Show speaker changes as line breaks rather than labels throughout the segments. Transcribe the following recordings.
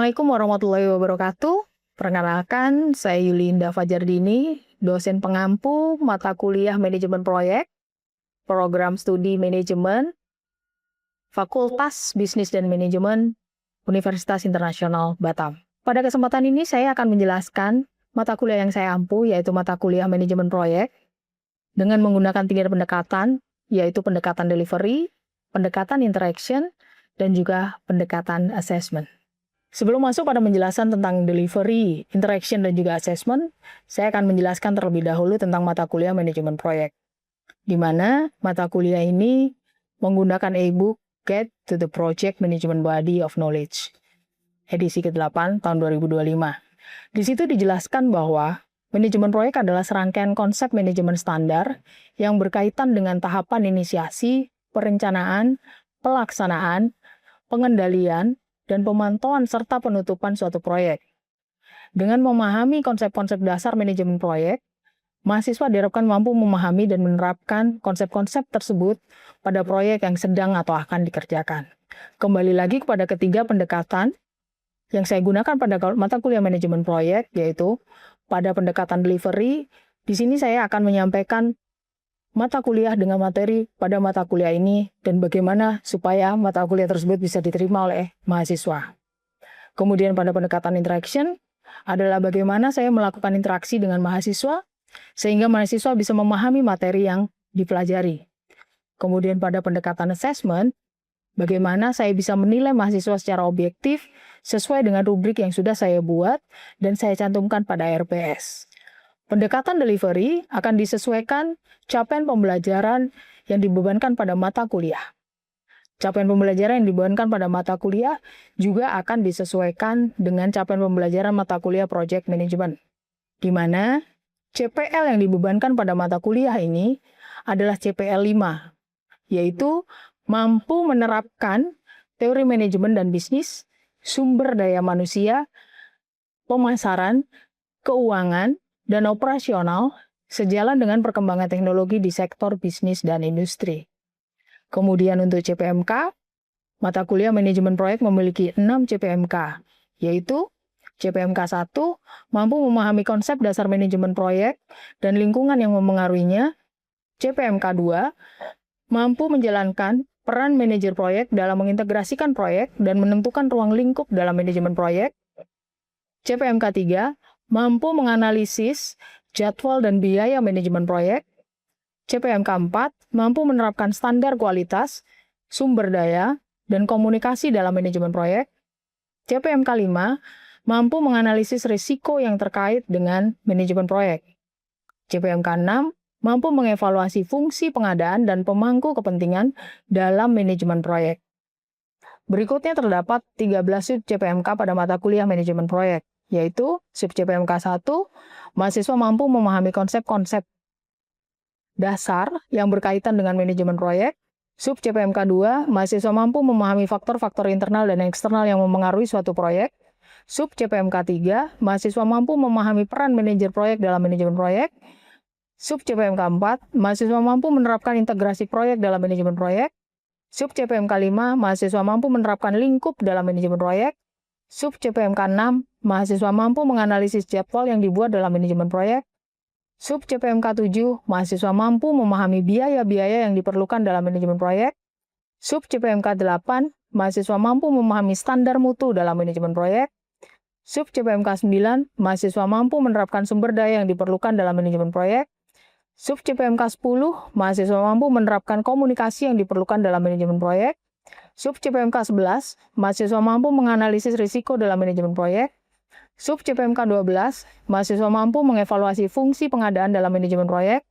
Assalamualaikum warahmatullahi wabarakatuh. Perkenalkan, saya Yulinda Fajardini, dosen pengampu mata kuliah manajemen proyek, program studi manajemen, Fakultas Bisnis dan Manajemen, Universitas Internasional Batam. Pada kesempatan ini saya akan menjelaskan mata kuliah yang saya ampu, yaitu mata kuliah manajemen proyek, dengan menggunakan 3 pendekatan, yaitu pendekatan delivery, pendekatan interaction, dan juga pendekatan assessment. Sebelum masuk pada penjelasan tentang delivery, interaction, dan juga assessment, saya akan menjelaskan terlebih dahulu tentang mata kuliah manajemen proyek, di mana mata kuliah ini menggunakan e-book Guide to the Project Management Body of Knowledge, edisi ke-8 tahun 2025. Di situ dijelaskan bahwa manajemen proyek adalah serangkaian konsep manajemen standar yang berkaitan dengan tahapan inisiasi, perencanaan, pelaksanaan, pengendalian, dan pemantauan serta penutupan suatu proyek. Dengan memahami konsep-konsep dasar manajemen proyek, mahasiswa diharapkan mampu memahami dan menerapkan konsep-konsep tersebut pada proyek yang sedang atau akan dikerjakan. Kembali lagi kepada ketiga pendekatan yang saya gunakan pada mata kuliah manajemen proyek, yaitu pada pendekatan delivery. Di sini saya akan menyampaikan mata kuliah dengan materi pada mata kuliah ini dan bagaimana supaya mata kuliah tersebut bisa diterima oleh mahasiswa. Kemudian pada pendekatan interaction adalah bagaimana saya melakukan interaksi dengan mahasiswa sehingga mahasiswa bisa memahami materi yang dipelajari. Kemudian pada pendekatan assessment, bagaimana saya bisa menilai mahasiswa secara objektif sesuai dengan rubrik yang sudah saya buat dan saya cantumkan pada RPS. Pendekatan delivery akan disesuaikan capaian pembelajaran yang dibebankan pada mata kuliah. Capaian pembelajaran yang dibebankan pada mata kuliah juga akan disesuaikan dengan capaian pembelajaran mata kuliah Project Management, di mana CPL yang dibebankan pada mata kuliah ini adalah CPL 5, yaitu mampu menerapkan teori manajemen dan bisnis, sumber daya manusia, pemasaran, keuangan, dan operasional sejalan dengan perkembangan teknologi di sektor bisnis dan industri. Kemudian untuk CPMK, mata kuliah manajemen proyek memiliki 6 CPMK, yaitu CPMK 1, mampu memahami konsep dasar manajemen proyek dan lingkungan yang memengaruhinya. CPMK 2, mampu menjalankan peran manajer proyek dalam mengintegrasikan proyek dan menentukan ruang lingkup dalam manajemen proyek. CPMK 3, mampu menganalisis jadwal dan biaya manajemen proyek. CPMK 4, mampu menerapkan standar kualitas, sumber daya, dan komunikasi dalam manajemen proyek. CPMK 5, mampu menganalisis risiko yang terkait dengan manajemen proyek. CPMK 6, mampu mengevaluasi fungsi pengadaan dan pemangku kepentingan dalam manajemen proyek. Berikutnya terdapat 13 sub CPMK pada mata kuliah manajemen proyek, yaitu sub CPMK 1, mahasiswa mampu memahami konsep-konsep dasar yang berkaitan dengan manajemen proyek. Sub CPMK 2, mahasiswa mampu memahami faktor-faktor internal dan eksternal yang memengaruhi suatu proyek. Sub CPMK 3, mahasiswa mampu memahami peran manajer proyek dalam manajemen proyek. Sub CPMK 4, mahasiswa mampu menerapkan integrasi proyek dalam manajemen proyek. Sub CPMK 5, mahasiswa mampu menerapkan lingkup dalam manajemen proyek. Sub CPMK 6, mahasiswa mampu menganalisis jadwal yang dibuat dalam manajemen proyek. Sub CPMK 7, mahasiswa mampu memahami biaya-biaya yang diperlukan dalam manajemen proyek. Sub CPMK 8, mahasiswa mampu memahami standar mutu dalam manajemen proyek. Sub CPMK 9, mahasiswa mampu menerapkan sumber daya yang diperlukan dalam manajemen proyek. Sub CPMK 10, mahasiswa mampu menerapkan komunikasi yang diperlukan dalam manajemen proyek. Sub CPMK 11, mahasiswa mampu menganalisis risiko dalam manajemen proyek. Sub CPMK 12, mahasiswa mampu mengevaluasi fungsi pengadaan dalam manajemen proyek.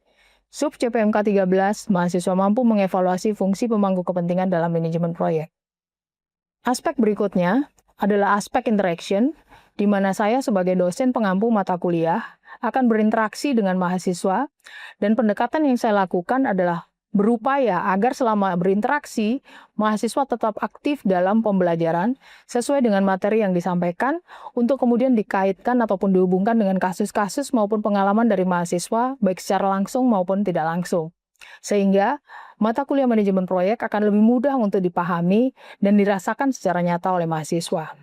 Sub CPMK 13, mahasiswa mampu mengevaluasi fungsi pemangku kepentingan dalam manajemen proyek. Aspek berikutnya adalah aspek interaction, di mana saya sebagai dosen pengampu mata kuliah akan berinteraksi dengan mahasiswa, dan pendekatan yang saya lakukan adalah berupaya agar selama berinteraksi, mahasiswa tetap aktif dalam pembelajaran sesuai dengan materi yang disampaikan untuk kemudian dikaitkan ataupun dihubungkan dengan kasus-kasus maupun pengalaman dari mahasiswa, baik secara langsung maupun tidak langsung. Sehingga mata kuliah manajemen proyek akan lebih mudah untuk dipahami dan dirasakan secara nyata oleh mahasiswa.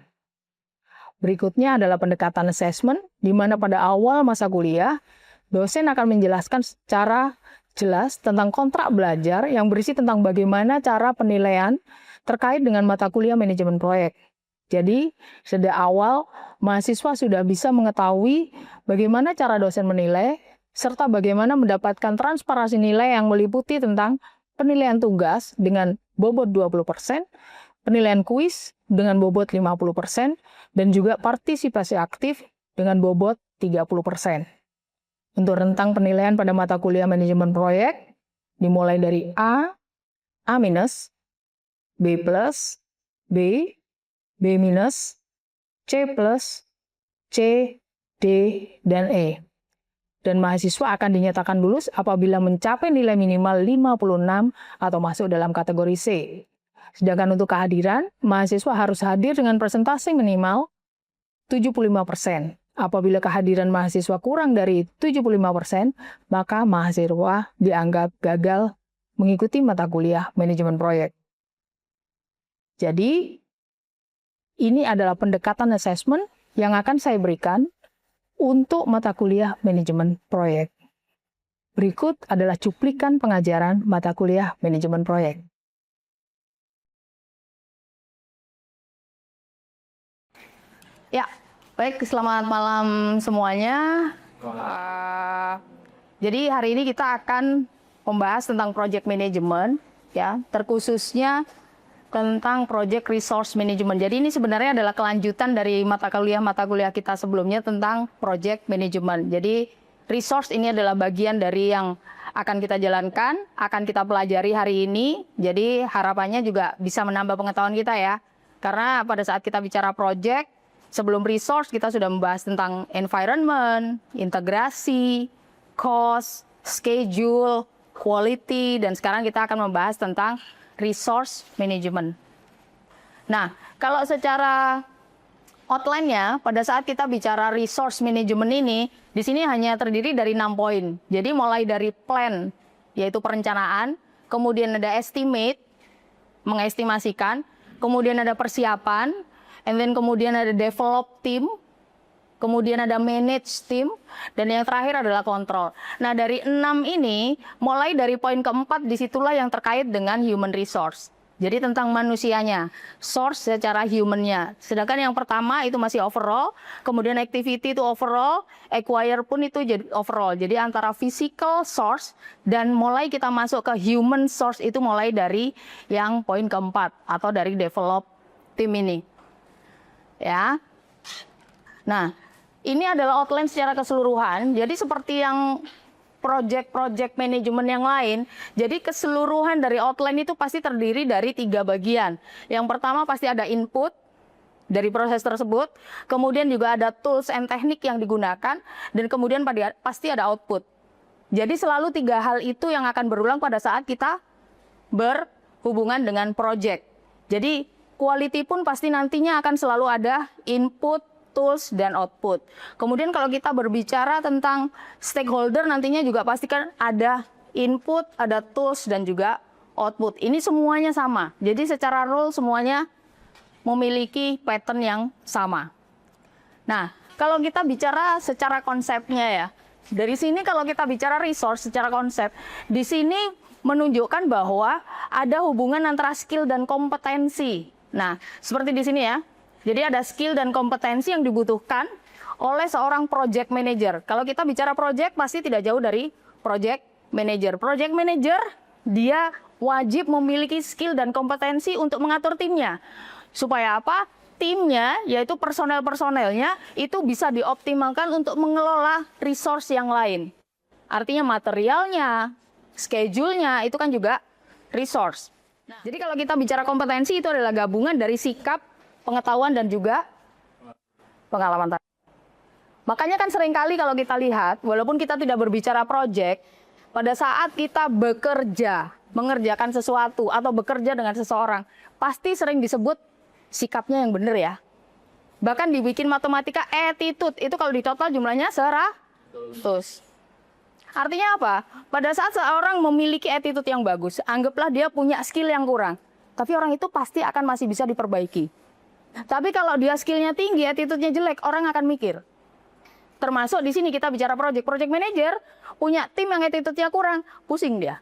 Berikutnya adalah pendekatan assessment, di mana pada awal masa kuliah, dosen akan menjelaskan secara jelas tentang kontrak belajar yang berisi tentang bagaimana cara penilaian terkait dengan mata kuliah manajemen proyek. Jadi, sejak awal, mahasiswa sudah bisa mengetahui bagaimana cara dosen menilai, serta bagaimana mendapatkan transparansi nilai yang meliputi tentang penilaian tugas dengan bobot 20%, penilaian kuis dengan bobot 50%, dan juga partisipasi aktif dengan bobot 30%. Untuk rentang penilaian pada mata kuliah manajemen proyek, dimulai dari A, A-, B+, B, B-, C+, C, D, dan E. Dan mahasiswa akan dinyatakan lulus apabila mencapai nilai minimal 56 atau masuk dalam kategori C. Sedangkan untuk kehadiran, mahasiswa harus hadir dengan presentasi minimal 75%. Apabila kehadiran mahasiswa kurang dari 75%, maka mahasiswa dianggap gagal mengikuti mata kuliah manajemen proyek. Jadi, ini adalah pendekatan assessment yang akan saya berikan untuk mata kuliah manajemen proyek. Berikut adalah cuplikan pengajaran mata kuliah manajemen proyek. Ya, baik, selamat malam semuanya. Jadi hari ini kita akan membahas tentang project management, ya, terkhususnya tentang project resource management. Jadi ini sebenarnya adalah kelanjutan dari mata kuliah kita sebelumnya tentang project management. Jadi resource ini adalah bagian dari yang akan kita jalankan, akan kita pelajari hari ini. Jadi harapannya juga bisa menambah pengetahuan kita ya. Karena pada saat kita bicara project, sebelum resource kita sudah membahas tentang environment, integrasi, cost, schedule, quality, dan sekarang kita akan membahas tentang resource management. Nah, kalau secara outline-nya, pada saat kita bicara resource management ini, di sini hanya terdiri dari 6 poin. Jadi mulai dari plan, yaitu perencanaan, kemudian ada estimate, mengestimasikan, kemudian ada persiapan, and then kemudian ada develop team, kemudian ada manage team, dan yang terakhir adalah kontrol. Nah, dari 6 ini, mulai dari poin keempat, disitulah yang terkait dengan human resource. Jadi tentang manusianya, source secara human-nya. Sedangkan yang pertama itu masih overall, kemudian activity itu overall, acquire pun itu jadi overall. Jadi antara physical source dan mulai kita masuk ke human source itu mulai dari yang poin keempat atau dari develop team ini. Ya. Nah, ini adalah outline secara keseluruhan. Jadi seperti yang project manajemen yang lain, jadi keseluruhan dari outline itu pasti terdiri dari 3 bagian. Yang pertama pasti ada input dari proses tersebut, kemudian juga ada tools and teknik yang digunakan, dan kemudian pasti ada output. Jadi selalu 3 hal itu yang akan berulang pada saat kita berhubungan dengan project. Jadi quality pun pasti nantinya akan selalu ada input, tools, dan output. Kemudian kalau kita berbicara tentang stakeholder, nantinya juga pastikan ada input, ada tools, dan juga output. Ini semuanya sama. Jadi secara role semuanya memiliki pattern yang sama. Nah, kalau kita bicara secara konsepnya ya, dari sini kalau kita bicara resource secara konsep, di sini menunjukkan bahwa ada hubungan antara skill dan kompetensi. Nah, seperti di sini ya. Jadi ada skill dan kompetensi yang dibutuhkan oleh seorang project manager. Kalau kita bicara project, pasti tidak jauh dari project manager. Project manager, dia wajib memiliki skill dan kompetensi untuk mengatur timnya. Supaya apa? Timnya, yaitu personel-personelnya, itu bisa dioptimalkan untuk mengelola resource yang lain. Artinya materialnya, schedule-nya, itu kan juga resource. Nah, jadi kalau kita bicara kompetensi, itu adalah gabungan dari sikap, pengetahuan, dan juga pengalaman. Makanya kan seringkali kalau kita lihat, walaupun kita tidak berbicara project, pada saat kita bekerja, mengerjakan sesuatu, atau bekerja dengan seseorang, pasti sering disebut sikapnya yang benar ya. Bahkan dibikin matematika attitude, itu kalau di total jumlahnya 100. Artinya apa? Pada saat seorang memiliki attitude yang bagus, anggaplah dia punya skill yang kurang, tapi orang itu pasti akan masih bisa diperbaiki. Tapi kalau dia skillnya tinggi, attitude-nya jelek, orang akan mikir. Termasuk di sini kita bicara project manager, punya tim yang attitude-nya kurang, pusing dia.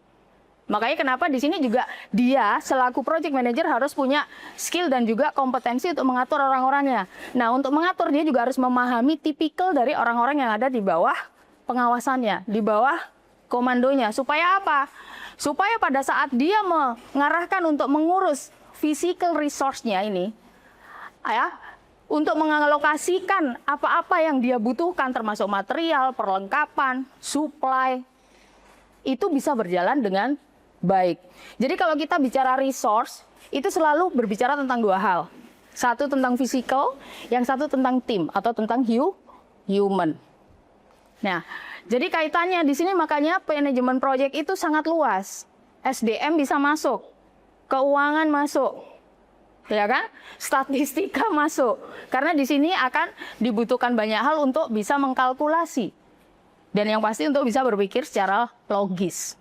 Makanya kenapa di sini juga dia selaku project manager harus punya skill dan juga kompetensi untuk mengatur orang-orangnya. Nah, untuk mengatur dia juga harus memahami tipikal dari orang-orang yang ada di bawah pengawasannya, di bawah komandonya. Supaya apa? Supaya pada saat dia mengarahkan untuk mengurus physical resource-nya ini, ya, untuk mengalokasikan apa-apa yang dia butuhkan termasuk material, perlengkapan, supply, itu bisa berjalan dengan baik. Jadi kalau kita bicara resource, itu selalu berbicara tentang dua hal. Satu tentang physical, yang satu tentang tim atau tentang human. Nah, jadi kaitannya di sini makanya manajemen project itu sangat luas. SDM bisa masuk, keuangan masuk, ya kan? Statistika masuk. Karena di sini akan dibutuhkan banyak hal untuk bisa mengkalkulasi. Dan yang pasti untuk bisa berpikir secara logis.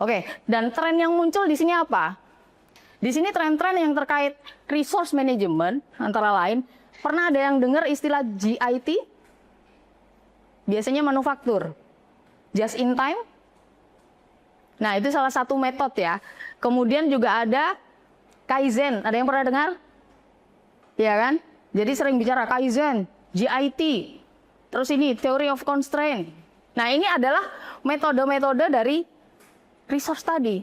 Oke, dan tren yang muncul di sini apa? Di sini tren-tren yang terkait resource management, antara lain, pernah ada yang dengar istilah JIT? Biasanya manufaktur. Just in time? Nah, itu salah satu metode ya. Kemudian juga ada Kaizen. Ada yang pernah dengar? Ya kan? Jadi sering bicara Kaizen, JIT. Terus ini Theory of Constraint. Nah, ini adalah metode-metode dari resource tadi.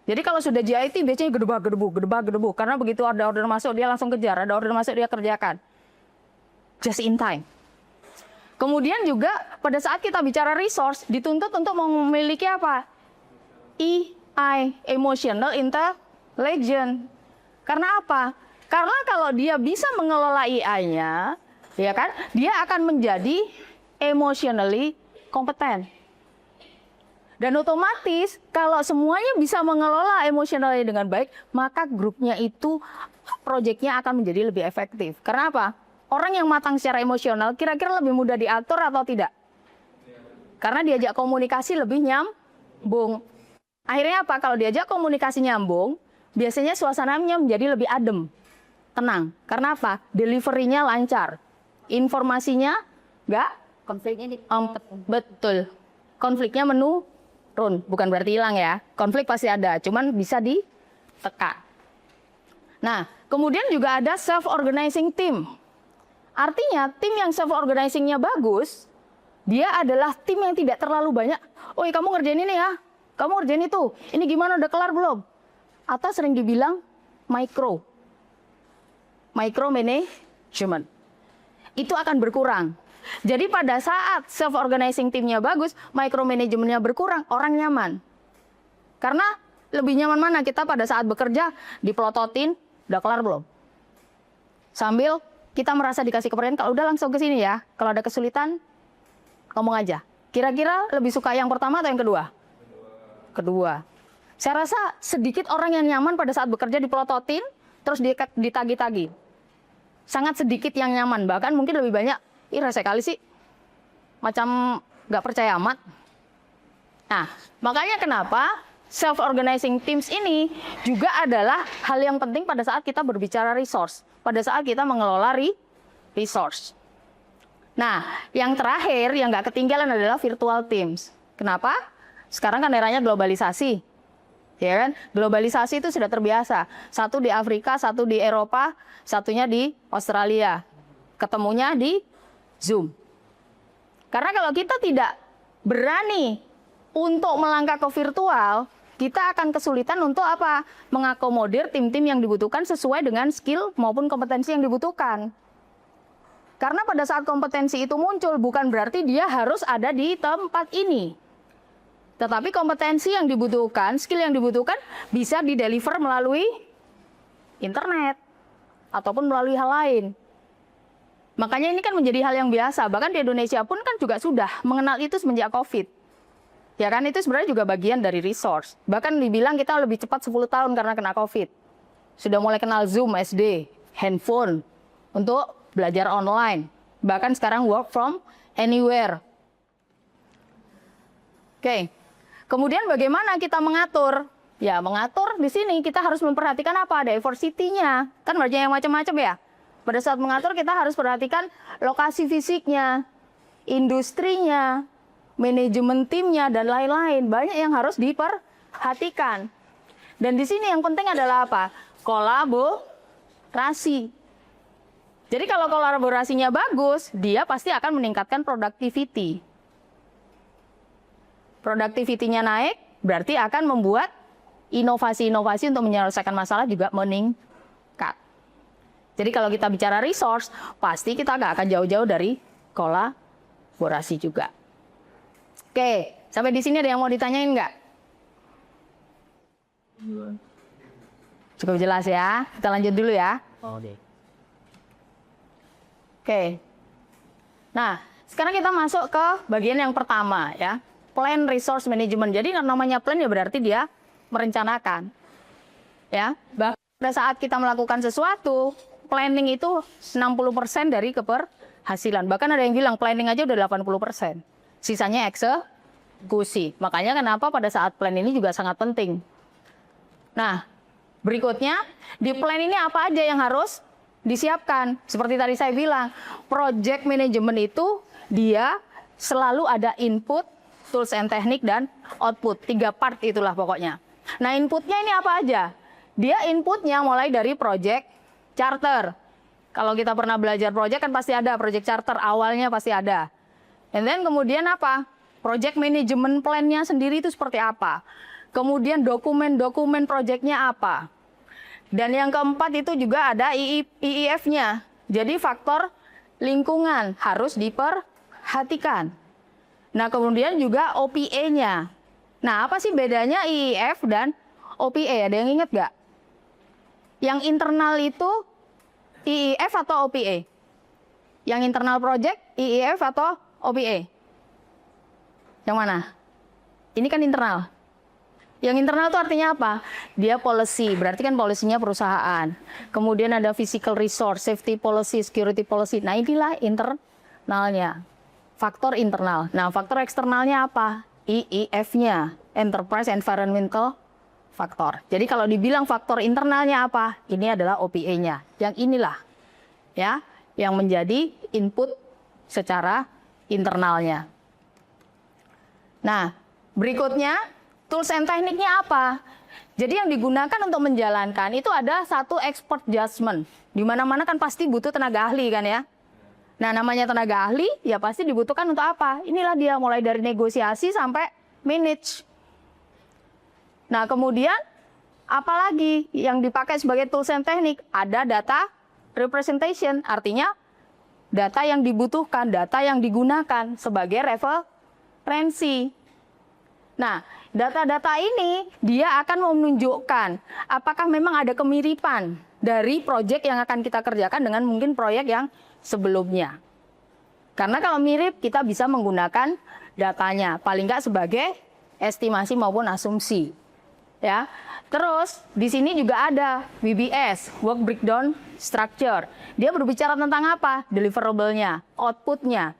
Jadi kalau sudah JIT biasanya gedebak-gedebuk. Karena begitu ada order masuk dia langsung kejar, ada order masuk dia kerjakan. Just in time. Kemudian juga pada saat kita bicara resource dituntut untuk memiliki apa? EI, Emotional Intelligence. Karena apa? Karena kalau dia bisa mengelola EI-nya, ya kan? Dia akan menjadi emotionally kompeten. Dan otomatis kalau semuanya bisa mengelola emosionalnya dengan baik, maka grupnya itu, proyeknya akan menjadi lebih efektif. Karena apa? Orang yang matang secara emosional kira-kira lebih mudah diatur atau tidak? Karena diajak komunikasi lebih nyambung. Akhirnya apa? Kalau diajak komunikasi nyambung, biasanya suasananya menjadi lebih adem, tenang. Karena apa? Delivery-nya lancar. Informasinya enggak?
Konfliknya
betul. Konfliknya menurun. Bukan berarti hilang ya. Konflik pasti ada, cuman bisa ditekan. Nah, kemudian juga ada self-organizing team. Artinya, tim yang self-organizing-nya bagus, dia adalah tim yang tidak terlalu banyak. Oh, kamu ngerjain ini ya, kamu ngerjain itu. Ini gimana, udah kelar belum? Atau sering dibilang micromanagement. Itu akan berkurang. Jadi pada saat self-organizing timnya bagus, micromanagementnya berkurang, orang nyaman. Karena lebih nyaman mana kita pada saat bekerja, dipelototin, udah kelar belum? Sambil kita merasa dikasih kepercayaan, kalau udah langsung ke sini ya. Kalau ada kesulitan, ngomong aja. Kira-kira lebih suka yang pertama atau yang kedua? Kedua. Saya rasa sedikit orang yang nyaman pada saat bekerja dipelototin, terus ditagi-tagi. Sangat sedikit yang nyaman, bahkan mungkin lebih banyak, rese kali sih, macam nggak percaya amat. Nah, makanya kenapa self-organizing teams ini juga adalah hal yang penting pada saat kita berbicara resource, pada saat kita mengelola resource. Nah, yang terakhir yang nggak ketinggalan adalah virtual teams. Kenapa? Sekarang kan eranya globalisasi, ya kan? Globalisasi itu sudah terbiasa. Satu di Afrika, satu di Eropa, satunya di Australia. Ketemunya di Zoom. Karena kalau kita tidak berani untuk melangkah ke virtual, kita akan kesulitan untuk apa? Mengakomodir tim-tim yang dibutuhkan sesuai dengan skill maupun kompetensi yang dibutuhkan. Karena pada saat kompetensi itu muncul, bukan berarti dia harus ada di tempat ini. Tetapi kompetensi yang dibutuhkan, skill yang dibutuhkan bisa dideliver melalui internet ataupun melalui hal lain. Makanya ini kan menjadi hal yang biasa. Bahkan di Indonesia pun kan juga sudah mengenal itu semenjak COVID. Ya kan, itu sebenarnya juga bagian dari resource. Bahkan dibilang kita lebih cepat 10 tahun karena kena COVID. Sudah mulai kenal Zoom, SD, handphone, untuk belajar online. Bahkan sekarang work from anywhere. Oke. Kemudian bagaimana kita mengatur Ya, mengatur di sini kita harus memperhatikan apa? Diversity-nya. Kan banyak yang macam-macam ya. Pada saat mengatur kita harus perhatikan lokasi fisiknya, industrinya, manajemen timnya, dan lain-lain. Banyak yang harus diperhatikan. Dan di sini yang penting adalah apa? Kolaborasi. Jadi kalau kolaborasinya bagus, dia pasti akan meningkatkan productivity. Productivity-nya naik, berarti akan membuat inovasi-inovasi untuk menyelesaikan masalah juga meningkat. Jadi kalau kita bicara resource, pasti kita nggak akan jauh-jauh dari kolaborasi juga. Oke, sampai di sini ada yang mau ditanyain nggak? Cukup jelas ya. Kita lanjut dulu ya. Oke. Nah, sekarang kita masuk ke bagian yang pertama ya. Plan resource management. Jadi namanya plan ya berarti dia merencanakan. Ya, bahkan pada saat kita melakukan sesuatu, planning itu 60% dari keberhasilan. Bahkan ada yang bilang planning aja udah 80%. Sisanya eksekusi. Makanya kenapa pada saat plan ini juga sangat penting. Nah, berikutnya di plan ini apa aja yang harus disiapkan? Seperti tadi saya bilang, project management itu dia selalu ada input, tools and teknik, dan output. 3 part itulah pokoknya. Nah, inputnya ini apa aja? Dia inputnya mulai dari project charter. Kalau kita pernah belajar project kan pasti ada project charter, awalnya pasti ada. And then kemudian apa? Project management plan-nya sendiri itu seperti apa? Kemudian dokumen-dokumen project-nya apa? Dan yang keempat itu juga ada IIF-nya. Jadi faktor lingkungan harus diperhatikan. Nah, kemudian juga OPA-nya. Nah, apa sih bedanya IIF dan OPA? Ada yang ingat nggak? Yang internal itu IIF atau OPA? Yang internal project IIF atau OPA? Yang mana? Ini kan internal. Yang internal itu artinya apa? Dia policy, berarti kan polisinya perusahaan. Kemudian ada physical resource, safety policy, security policy. Nah, inilah internalnya. Faktor internal. Nah, faktor eksternalnya apa? EEF-nya, Enterprise Environmental Factor. Jadi kalau dibilang faktor internalnya apa? Ini adalah OPA-nya. Yang inilah ya, yang menjadi input secara internalnya. Nah, berikutnya tools and tekniknya apa? Jadi yang digunakan untuk menjalankan itu ada satu expert judgment. Di mana-mana kan pasti butuh tenaga ahli kan ya. Nah, namanya tenaga ahli ya pasti dibutuhkan untuk apa? Inilah dia mulai dari negosiasi sampai manage. Nah, kemudian apalagi yang dipakai sebagai tools and teknik? Ada data representation, artinya data yang dibutuhkan, data yang digunakan sebagai referensi. Nah, data-data ini dia akan menunjukkan apakah memang ada kemiripan dari proyek yang akan kita kerjakan dengan mungkin proyek yang sebelumnya. Karena kalau mirip kita bisa menggunakan datanya, paling nggak sebagai estimasi maupun asumsi. Ya. Terus di sini juga ada WBS, Work Breakdown Structure. Dia berbicara tentang apa? Deliverable-nya, output-nya.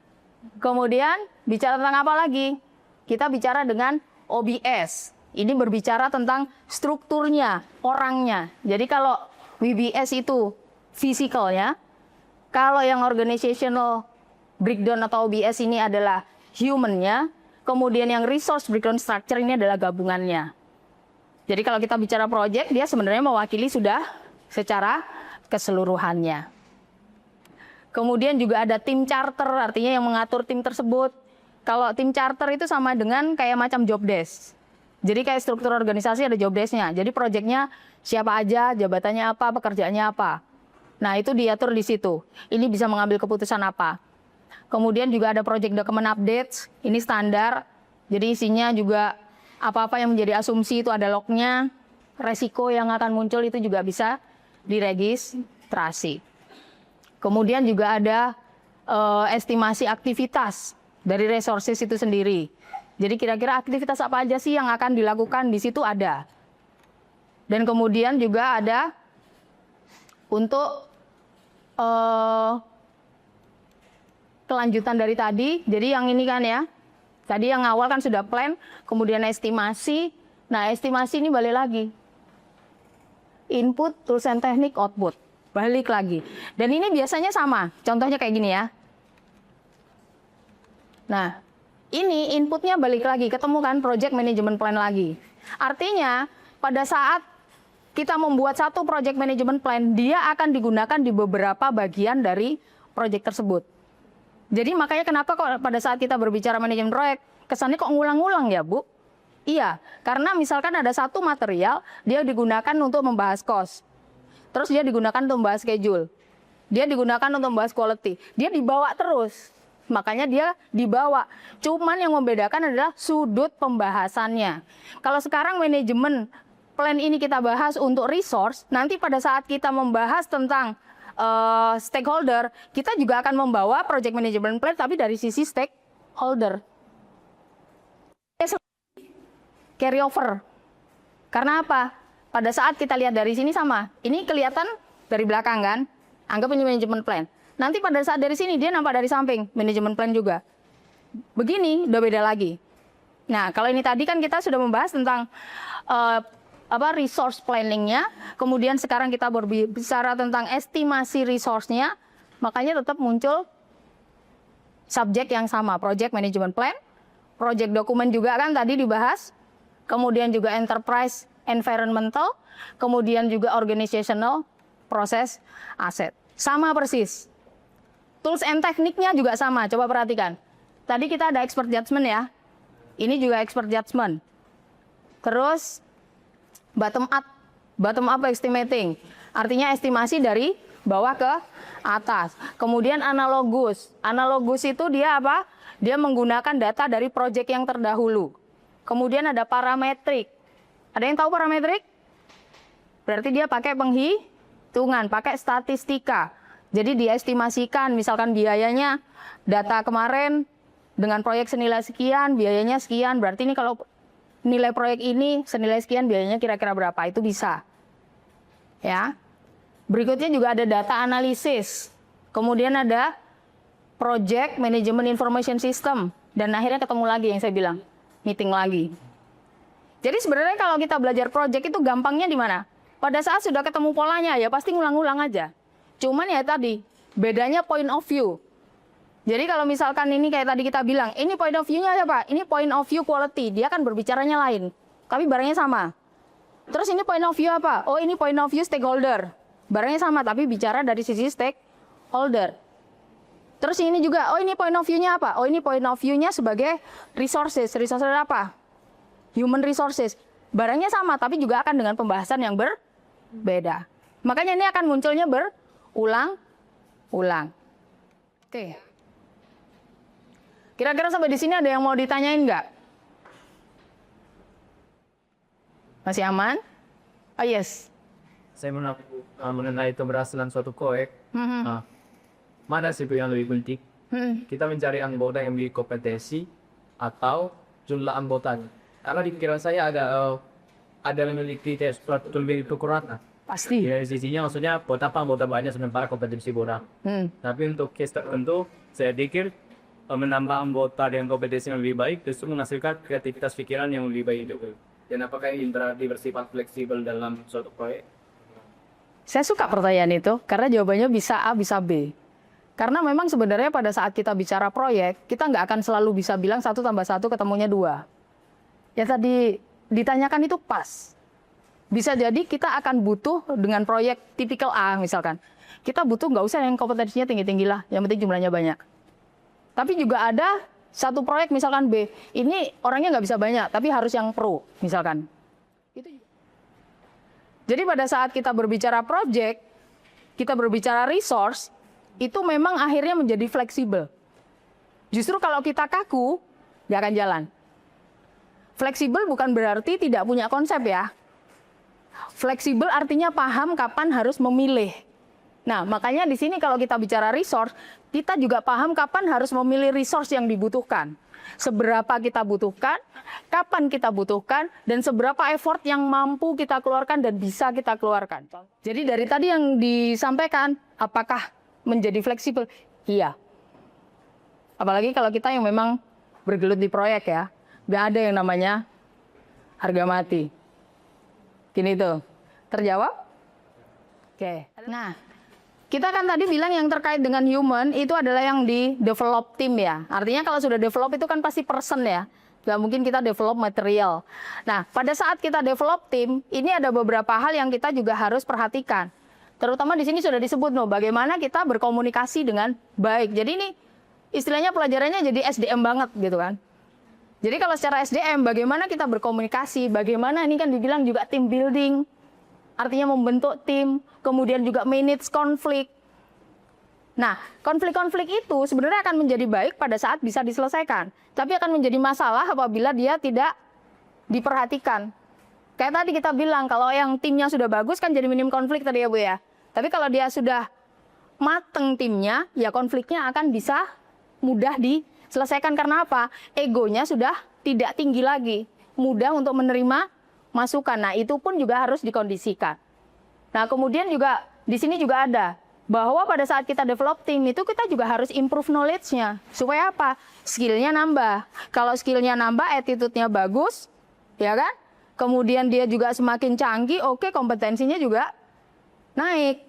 Kemudian bicara tentang apa lagi? Kita bicara dengan OBS. Ini berbicara tentang strukturnya, orangnya. Jadi kalau WBS itu physicalnya, kalau yang organizational breakdown atau OBS ini adalah human-nya, kemudian yang resource breakdown structure ini adalah gabungannya. Jadi kalau kita bicara project, dia sebenarnya mewakili sudah secara keseluruhannya. Kemudian juga ada tim charter, artinya yang mengatur tim tersebut. Kalau tim charter itu sama dengan kayak macam job desk. Jadi kayak struktur organisasi ada job desk-nya. Jadi proyeknya siapa aja, jabatannya apa, pekerjaannya apa. Nah, itu diatur di situ. Ini bisa mengambil keputusan apa. Kemudian juga ada project document updates. Ini standar. Jadi isinya juga apa-apa yang menjadi asumsi itu ada lognya. Resiko yang akan muncul itu juga bisa diregistrasi. Kemudian juga ada estimasi aktivitas dari resources itu sendiri. Jadi kira-kira aktivitas apa aja sih yang akan dilakukan di situ ada. Dan kemudian juga ada untuk kelanjutan dari tadi. Jadi yang ini kan ya, tadi yang awal kan sudah plan, kemudian estimasi, Nah, estimasi ini balik lagi. Input, tools and teknik, output. Balik lagi. Dan ini biasanya sama. Contohnya kayak gini ya. Nah, ini inputnya balik lagi. Ketemu kan project management plan lagi. Artinya, pada saat kita membuat satu project management plan, dia akan digunakan di beberapa bagian dari project tersebut. Jadi makanya kenapa kok pada saat kita berbicara manajemen proyek, kesannya kok ngulang-ngulang ya, Bu? Iya, karena misalkan ada satu material, dia digunakan untuk membahas cost. Terus dia digunakan untuk membahas schedule. Dia digunakan untuk membahas quality. Dia dibawa terus. Makanya dia dibawa. Cuman yang membedakan adalah sudut pembahasannya. Kalau sekarang manajemen plan ini kita bahas untuk resource, nanti pada saat kita membahas tentang stakeholder, kita juga akan membawa project management plan tapi dari sisi stakeholder. Carry over. Karena apa? Pada saat kita lihat dari sini sama. Ini kelihatan dari belakang kan? Anggap ini manajemen plan. Nanti pada saat dari sini dia nampak dari samping, manajemen plan juga. Begini udah beda lagi. Nah, kalau ini tadi kan kita sudah membahas tentang resource planningnya, kemudian sekarang kita berbicara tentang estimasi resource-nya, makanya tetap muncul subjek yang sama, project management plan, project document juga kan tadi dibahas, kemudian juga enterprise environmental, kemudian juga organizational process asset. Sama persis. Tools and tekniknya juga sama, coba perhatikan. Tadi kita ada expert judgment ya, ini juga expert judgment. Terus bottom up estimating, artinya estimasi dari bawah ke atas. Kemudian analogus itu dia apa? Dia menggunakan data dari proyek yang terdahulu. Kemudian ada parametrik. Ada yang tahu parametrik? Berarti dia pakai penghitungan, pakai statistika. Jadi diestimasikan misalkan biayanya data kemarin dengan proyek senilai sekian, biayanya sekian, berarti ini kalau nilai proyek ini senilai sekian, biayanya kira-kira berapa, itu bisa. Ya. Berikutnya juga ada data analisis. Kemudian ada project management information system. Dan akhirnya ketemu lagi yang saya bilang, meeting lagi. Jadi sebenarnya kalau kita belajar project itu gampangnya di mana? Pada saat sudah ketemu polanya ya pasti ngulang-ngulang aja. Cuman ya tadi, bedanya point of view. Jadi kalau misalkan ini kayak tadi kita bilang, ini point of view-nya apa? Ini point of view quality, dia kan berbicaranya lain. Tapi barangnya sama. Terus ini point of view apa? Oh ini point of view stakeholder. Barangnya sama, tapi bicara dari sisi stakeholder. Terus ini juga, oh ini point of view-nya apa? Oh ini point of view-nya sebagai resources. Resources apa? Human resources. Barangnya sama, tapi juga akan dengan pembahasan yang berbeda. Makanya ini akan munculnya berulang-ulang. Oke. Kira-kira sampai di sini ada yang mau ditanyain nggak? Masih aman? Oh yes.
Saya mengenai keberhasilan suatu proyek. Mana sih yang lebih penting? Kita mencari anggota yang lebih kompetensi atau jumlah anggotanya? Karena di pikiran saya ada memiliki suatu lebih kekurangan.
Pasti.
Ya, sisinya maksudnya betapa anggota banyak sementara kompetensi kurang. Tapi untuk case tertentu, saya pikir menambah anggota dengan kompetensi yang lebih baik justru menghasilkan kreativitas pikiran yang lebih baik juga. Dan apakah ini berarti bersifat fleksibel dalam suatu proyek?
Saya suka pertanyaan itu karena jawabannya bisa A, bisa B. Karena memang sebenarnya pada saat kita bicara proyek, kita nggak akan selalu bisa bilang 1 + 1 ketemunya 2. Yang tadi ditanyakan itu pas. Bisa jadi kita akan butuh dengan proyek tipikal A misalkan. Kita butuh nggak usah yang kompetensinya tinggi-tinggi lah, yang penting jumlahnya banyak. Tapi juga ada satu proyek misalkan B, ini orangnya nggak bisa banyak, tapi harus yang pro misalkan. Jadi pada saat kita berbicara project, kita berbicara resource, itu memang akhirnya menjadi fleksibel. Justru kalau kita kaku, nggak akan jalan. Fleksibel bukan berarti tidak punya konsep ya. Fleksibel artinya paham kapan harus memilih. Nah, makanya di sini kalau kita bicara resource, kita juga paham kapan harus memilih resource yang dibutuhkan. Seberapa kita butuhkan, kapan kita butuhkan, dan seberapa effort yang mampu kita keluarkan dan bisa kita keluarkan. Jadi dari tadi yang disampaikan, apakah menjadi fleksibel? Iya. Apalagi kalau kita yang memang bergelut di proyek ya. Nggak ada yang namanya Harga mati. Gini tuh. Terjawab? Oke. Nah, kita kan tadi bilang yang terkait dengan human itu adalah yang di develop tim ya. Artinya kalau sudah develop itu kan pasti person ya. Gak mungkin kita develop material. Nah, pada saat kita develop tim, ini ada beberapa hal yang kita juga harus perhatikan. Terutama di sini sudah disebut loh, bagaimana kita berkomunikasi dengan baik. Jadi ini istilahnya pelajarannya jadi SDM banget gitu kan. Jadi kalau secara SDM, bagaimana kita berkomunikasi, bagaimana ini kan dibilang juga team building, artinya membentuk tim, kemudian juga manage konflik. Nah, konflik-konflik itu sebenarnya akan menjadi baik pada saat bisa diselesaikan. Tapi akan menjadi masalah apabila dia tidak diperhatikan. Kayak tadi kita bilang, kalau yang timnya sudah bagus kan jadi minim konflik tadi ya Bu ya. Tapi kalau dia sudah mateng timnya, ya konfliknya akan bisa mudah diselesaikan. Karena apa? Egonya sudah tidak tinggi lagi. Mudah untuk menerima masukan. Nah, itu pun juga harus dikondisikan. Nah, kemudian juga di sini juga ada bahwa pada saat kita develop tim itu kita juga harus improve knowledge-nya. Supaya apa? Skill-nya nambah. Kalau skill-nya nambah, attitude-nya bagus, ya kan? Kemudian dia juga semakin canggih, oke, kompetensinya juga naik.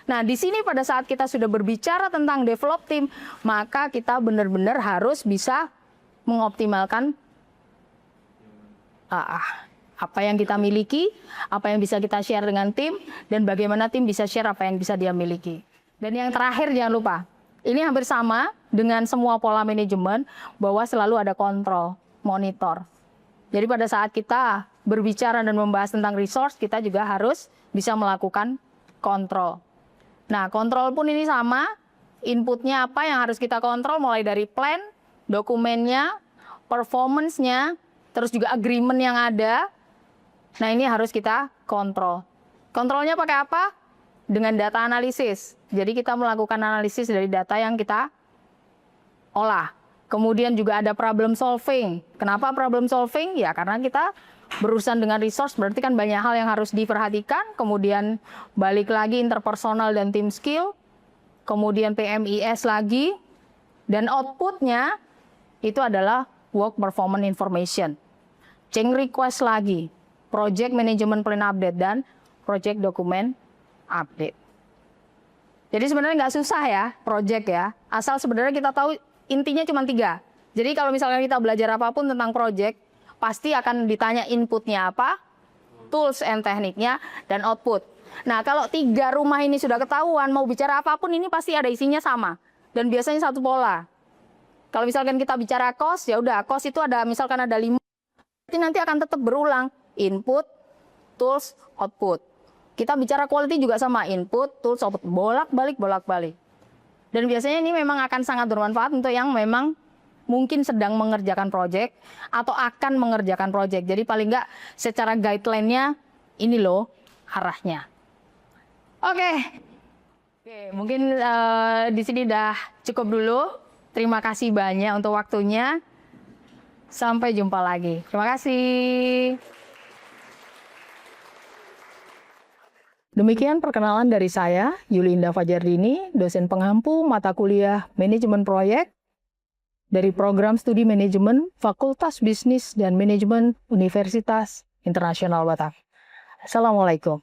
Nah, di sini pada saat kita sudah berbicara tentang develop tim, maka kita benar-benar harus bisa mengoptimalkan apa yang kita miliki, apa yang bisa kita share dengan tim, dan bagaimana tim bisa share apa yang bisa dia miliki. Dan yang terakhir jangan lupa, ini hampir sama dengan semua pola manajemen, bahwa selalu ada kontrol, monitor. Jadi pada saat kita berbicara dan membahas tentang resource, kita juga harus bisa melakukan kontrol. Nah, kontrol pun ini sama, inputnya apa yang harus kita kontrol, mulai dari plan, dokumennya, performance-nya, terus juga agreement yang ada. Nah, ini harus kita kontrol. Kontrolnya pakai apa? Dengan data analisis. Jadi kita melakukan analisis dari data yang kita olah. Kemudian juga ada problem solving. Kenapa problem solving? Ya karena kita berurusan dengan resource, berarti kan banyak hal yang harus diperhatikan. Kemudian balik lagi interpersonal dan team skill. Kemudian PMIS lagi. Dan outputnya itu adalah work performance information. Change request lagi. Project Management Plan Update dan Project Document Update. Jadi sebenarnya nggak susah ya, project ya. Asal sebenarnya kita tahu intinya cuma 3. Jadi kalau misalnya kita belajar apapun tentang project, pasti akan ditanya inputnya apa, tools and tekniknya, dan output. Nah kalau 3 rumah ini sudah ketahuan, mau bicara apapun ini pasti ada isinya sama. Dan biasanya satu pola. Kalau misalkan kita bicara cost, ya udah cost itu ada misalkan ada 5, nanti akan tetap berulang. Input, tools, output. Kita bicara quality juga sama, input, tools, output, bolak-balik, bolak-balik. Dan biasanya ini memang akan sangat bermanfaat untuk yang memang mungkin sedang mengerjakan project atau akan mengerjakan project. Jadi paling nggak secara guideline-nya ini loh arahnya. Oke, mungkin di sini udah cukup dulu. Terima kasih banyak untuk waktunya. Sampai jumpa lagi. Terima kasih. Demikian perkenalan dari saya, Yulinda Fajardini, dosen pengampu mata kuliah Manajemen Proyek dari Program Studi Manajemen Fakultas Bisnis dan Manajemen Universitas Internasional Batam. Assalamualaikum.